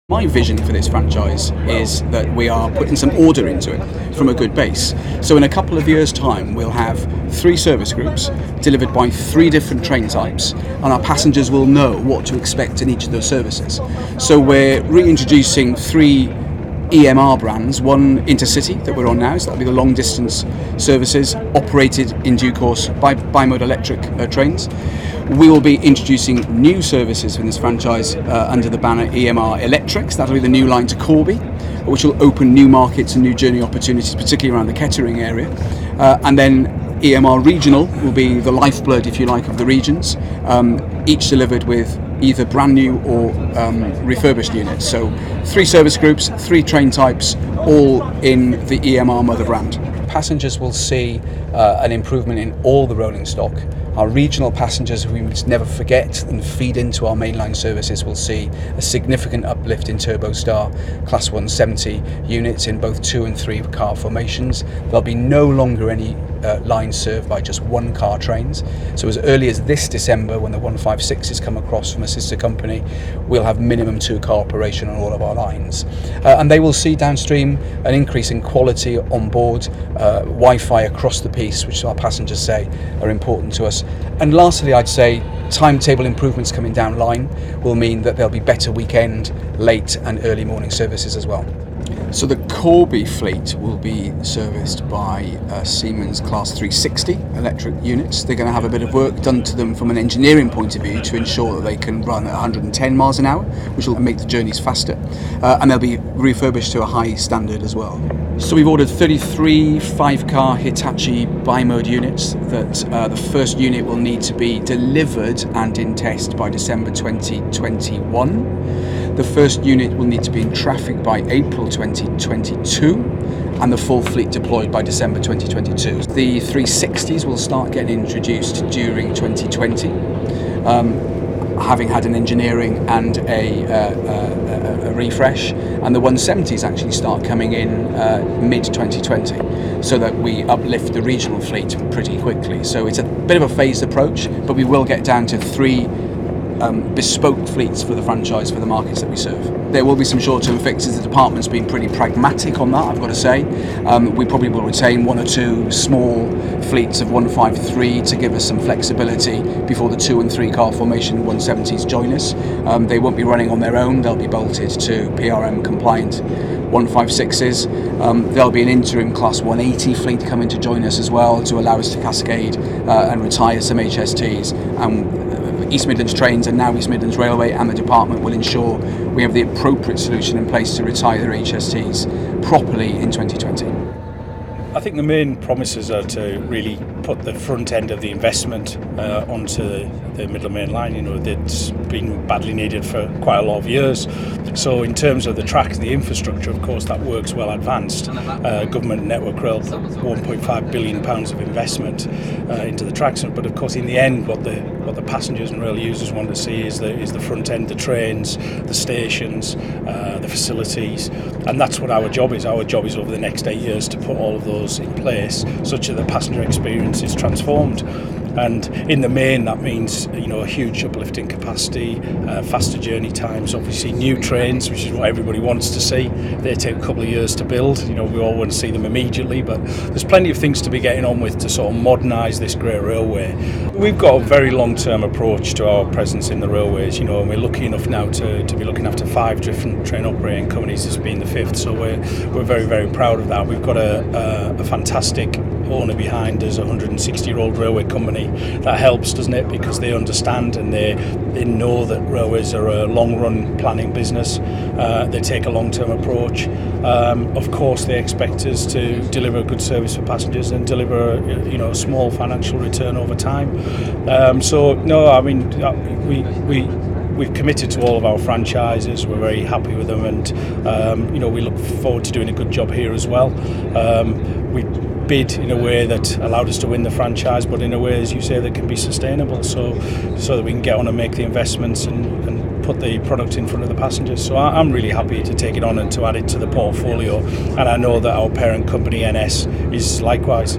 My vision for this franchise is that we are putting some order into it from a good base. So in a couple of years' time, we'll have 3 service groups delivered by 3 different train types, and our passengers will know what to expect in each of those services. So we're reintroducing 3 EMR brands, one intercity that we're on now, so that'll be the long distance services operated in due course by bimodal electric trains. We will be introducing new services in this franchise under the banner EMR Electrics. That'll be the new line to Corby, which will open new markets and new journey opportunities, particularly around the Kettering area. And then EMR Regional will be the lifeblood, if you like, of the regions, each delivered with either brand new or refurbished units. So 3 service groups, 3 train types, all in the EMR mother brand. Passengers will see an improvement in all the rolling stock. Our regional passengers, who we must never forget and feed into our mainline services, will see a significant uplift in Turbo Star Class 170 units in both 2 and 3 car formations. There'll be no longer any lines served by just 1 car trains. So as early as this December, when the 156s come across from a sister company, we'll have minimum 2 car operation on all of our lines. And they will see downstream an increase in quality on board, Wi-Fi across the piece, which our passengers say are important to us. And lastly, I'd say timetable improvements coming down line will mean that there'll be better weekend, late and early morning services as well. So the Corby fleet will be serviced by Siemens Class 360 electric units. They're going to have a bit of work done to them from an engineering point of view to ensure that they can run at 110 miles an hour, which will make the journeys faster. And they'll be refurbished to a high standard as well. So we've ordered 33 5-car Hitachi bimode units that the first unit will need to be delivered and in test by December 2021. The first unit will need to be in traffic by April 2022 and the full fleet deployed by December 2022. The 360s will start getting introduced during 2020. Having had an engineering and a refresh, and the 170s actually start coming in mid-2020, so that we uplift the regional fleet pretty quickly. So it's a bit of a phased approach, but we will get down to 3 bespoke fleets for the franchise for the markets that we serve. There will be some short-term fixes. The department's been pretty pragmatic on that, I've got to say. We probably will retain 1 or 2 small fleets of 153 to give us some flexibility before the 2 and 3 car formation 170s join us. They won't be running on their own, they'll be bolted to PRM compliant 156s. There'll be an interim Class 180 fleet coming to join us as well to allow us to cascade and retire some HSTs. East Midlands Trains and now East Midlands Railway and the department will ensure we have the appropriate solution in place to retire their HSTs properly in 2020. I think the main promises are to really put the front end of the investment onto the Midland Main Line. You know, that's been badly needed for quite a lot of years. So in terms of the tracks, the infrastructure, of course, that works well advanced. Government Network Rail, £1.5 billion of investment into the tracks. But of course, in the end, what the passengers and rail users want to see is the front end, the trains, the stations, the facilities, and that's what our job is. Our job is over the next 8 years to put all of those in place such that the passenger experience is transformed. And in the main, that means, you know, a huge uplift in capacity, faster journey times, obviously new trains, which is what everybody wants to see. They take a couple of years to build. You know, we all want to see them immediately, but there's plenty of things to be getting on with to sort of modernise this great railway. We've got a very long-term approach to our presence in the railways, you know, and we're lucky enough now to be looking after 5 different train operating companies, this being the 5th, so we're very, very proud of that. We've got a fantastic owner behind us, a 160-year-old railway company. That helps, doesn't it, because they understand and they know that railways are a long-run planning business. They take a long-term approach. Of course, they expect us to deliver a good service for passengers and deliver a small financial return over time. So no, I mean, we've committed to all of our franchises. We're very happy with them, and we look forward to doing a good job here as well. We bid in a way that allowed us to win the franchise, but in a way, as you say, that can be sustainable, so that we can get on and make the investments and put the product in front of the passengers. So I'm really happy to take it on and to add it to the portfolio, and I know that our parent company NS is likewise.